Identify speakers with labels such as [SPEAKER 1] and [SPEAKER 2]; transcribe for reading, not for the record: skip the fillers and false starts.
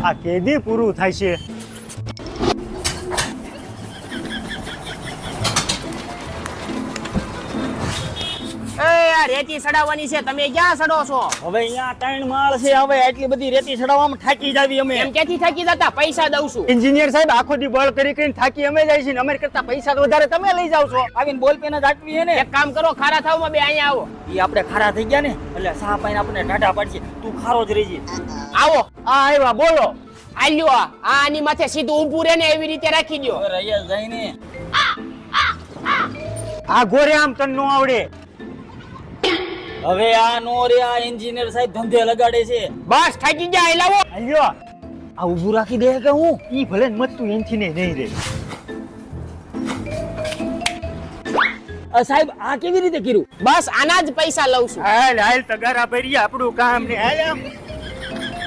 [SPEAKER 1] આ કેદી પૂરું થાય છે?
[SPEAKER 2] રેતી સડાવવાની છે, તમે ક્યાં સડો છો?
[SPEAKER 3] હવે અહીંયા 3 માળ છે, હવે એટલી બધી રેતી ચડાવવામાં થાકી જાવી અમે.
[SPEAKER 2] એમ ક્યાંથી થાકી જતા? પૈસા દઉં છું.
[SPEAKER 1] એન્જિનિયર સાહેબ આખો દી બળ કરીને થાકી અમે જાય છે ને અમારી કરતા પૈસા તો વધારે તમે લઈ જાવ છો.
[SPEAKER 3] આવીને બોલ પેન જ આટવી હે ને.
[SPEAKER 2] એક કામ કરો, ખારા થાવમાં બે અહીંયા આવો.
[SPEAKER 3] ઈ આપણે ખારા થઈ ગયા ને એટલે સા પાઈને આપણને ટાઢા પાડશે. તું ખારો જ રહેજે.
[SPEAKER 2] આવો.
[SPEAKER 1] આ આવ્યા બોલો.
[SPEAKER 2] આલ્યો આની માથે સીધું ઊભું રહે ને એવી રીતે રાખી દો.
[SPEAKER 3] હવે રૈયા જઈને
[SPEAKER 1] આ ગોરે આમ તને નો આવડે.
[SPEAKER 3] હવે આ નો રે આ એન્જિનિયર સાહેબ ધંધે લગાડે છે.
[SPEAKER 2] બસ થાકી ગયા, લાવો.
[SPEAKER 1] આલ્યો
[SPEAKER 3] આ ઊભું રાખી દે કે હું?
[SPEAKER 1] ઈ ભલે ને મત તું એનથી નહીં રે.
[SPEAKER 3] સાહેબ આ કેવી રીતે કર્યું?
[SPEAKER 2] બસ આના જ પૈસા લઉં છું.
[SPEAKER 1] હાલ હાલ તગારા ભરીએ આપણું કામ ને હાલ આમ.